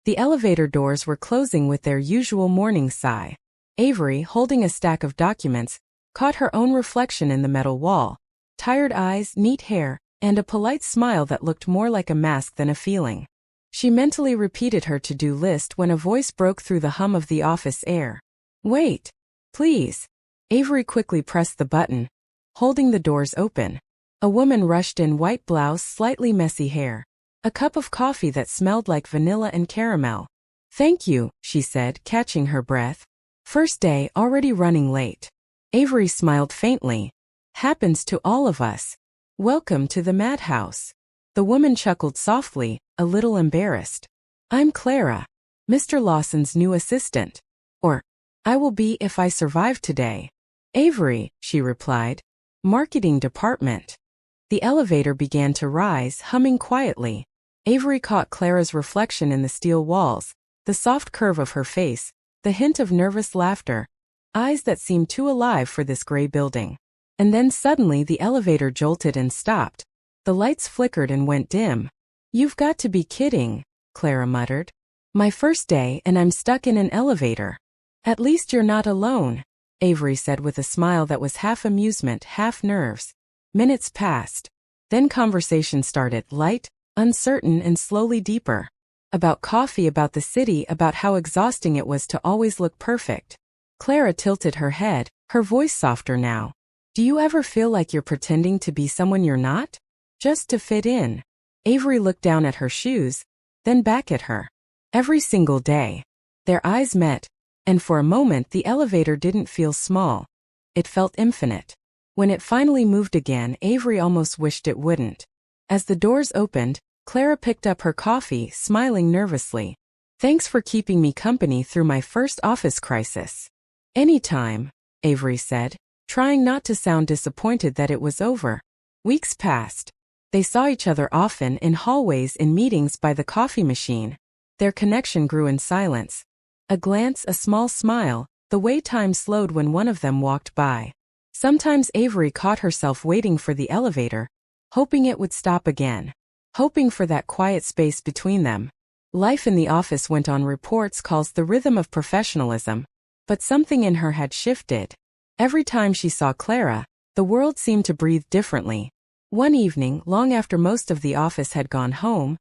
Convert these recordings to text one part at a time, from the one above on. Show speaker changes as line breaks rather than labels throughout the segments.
The elevator doors were closing with their usual morning sigh. Avery, holding a stack of documents, caught her own reflection in the metal wall. Tired eyes, neat hair, and a polite smile that looked more like a mask than a feeling. She mentally repeated her to-do list when a voice broke through the hum of the office air. "Wait, please." Avery quickly pressed the button, holding the doors open. A woman rushed in, white blouse, slightly messy hair. A cup of coffee that smelled like vanilla and caramel. "Thank you," she said, catching her breath. "First day, already running late." Avery smiled faintly. "Happens to all of us. Welcome to the madhouse." The woman chuckled softly, a little embarrassed. "I'm Clara, Mr. Lawson's new assistant. Or, I will be if I survive today." "Avery," she replied. "Marketing department." The elevator began to rise, humming quietly. Avery caught Clara's reflection in the steel walls, the soft curve of her face, the hint of nervous laughter, eyes that seemed too alive for this gray building. And then suddenly the elevator jolted and stopped. The lights flickered and went dim. "You've got to be kidding," Clara muttered. "My first day and I'm stuck in an elevator." "At least you're not alone," Avery said with a smile that was half amusement, half nerves. Minutes passed. Then conversation started, light, uncertain, and slowly deeper. About coffee, about the city, about how exhausting it was to always look perfect. Clara tilted her head, her voice softer now. "Do you ever feel like you're pretending to be someone you're not? Just to fit in?" Avery looked down at her shoes, then back at her. "Every single day." Their eyes met, and for a moment the elevator didn't feel small. It felt infinite. When it finally moved again, Avery almost wished it wouldn't. As the doors opened, Clara picked up her coffee, smiling nervously. "Thanks for keeping me company through my first office crisis." "Anytime," Avery said, trying not to sound disappointed that it was over. Weeks passed. They saw each other often, in hallways, in meetings, by the coffee machine. Their connection grew in silence. A glance, a small smile, the way time slowed when one of them walked by. Sometimes Avery caught herself waiting for the elevator, hoping it would stop again, hoping for that quiet space between them. Life in the office went on, reports, calls, the rhythm of professionalism. But something in her had shifted. Every time she saw Clara, the world seemed to breathe differently. One evening, long after most of the office had gone home,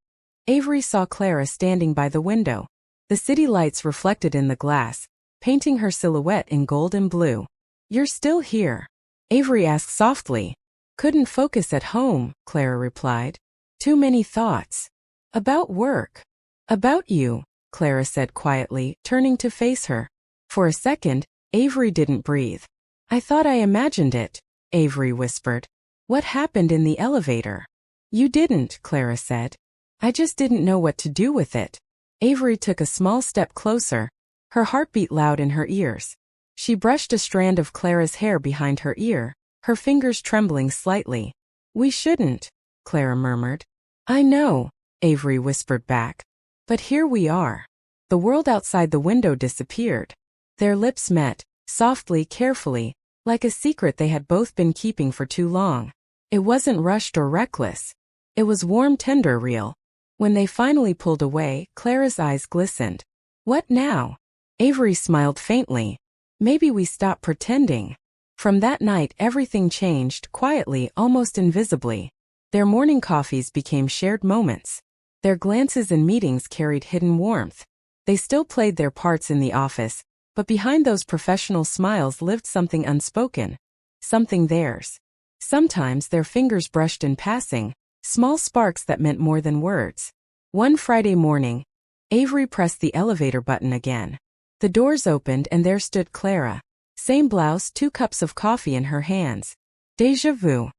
Avery saw Clara standing by the window. The city lights reflected in the glass, painting her silhouette in gold and blue. "You're still here?" Avery asked softly. "Couldn't focus at home," Clara replied. "Too many thoughts. About work." "About you," Clara said quietly, turning to face her. For a second, Avery didn't breathe. "I thought I imagined it," Avery whispered. "What happened in the elevator?" "You didn't," Clara said. "I just didn't know what to do with it." Avery took a small step closer, her heartbeat loud in her ears. She brushed a strand of Clara's hair behind her ear, her fingers trembling slightly. "We shouldn't," Clara murmured. "I know," Avery whispered back. "But here we are." The world outside the window disappeared. Their lips met, softly, carefully, like a secret they had both been keeping for too long. It wasn't rushed or reckless. It was warm, tender, real. When they finally pulled away, Clara's eyes glistened. "What now?" Avery smiled faintly. "Maybe we stop pretending." From that night everything changed, quietly, almost invisibly. Their morning coffees became shared moments. Their glances in meetings carried hidden warmth. They still played their parts in the office, but behind those professional smiles lived something unspoken, something theirs. Sometimes their fingers brushed in passing, small sparks that meant more than words. One Friday morning, Avery pressed the elevator button again. The doors opened and there stood Clara. Same blouse, 2 cups of coffee in her hands. "Déjà vu,"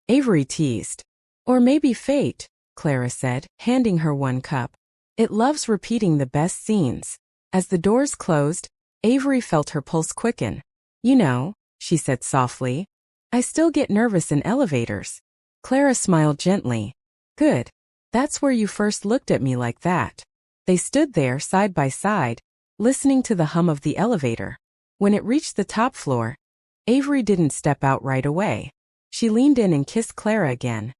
Avery teased. "Or maybe fate," Clara said, handing her 1 cup. "It loves repeating the best scenes." As the doors closed, Avery felt her pulse quicken. "You know," she said softly, "I still get nervous in elevators." Clara smiled gently. "Good. That's where you first looked at me like that." They stood there side by side, listening to the hum of the elevator. When it reached the top floor, Avery didn't step out right away. She leaned in and kissed Clara again.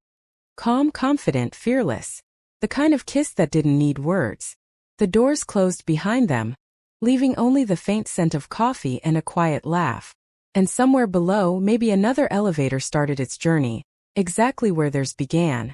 Calm, confident, fearless. The kind of kiss that didn't need words. The doors closed behind them, leaving only the faint scent of coffee and a quiet laugh. And somewhere below, maybe another elevator started its journey, exactly where theirs began.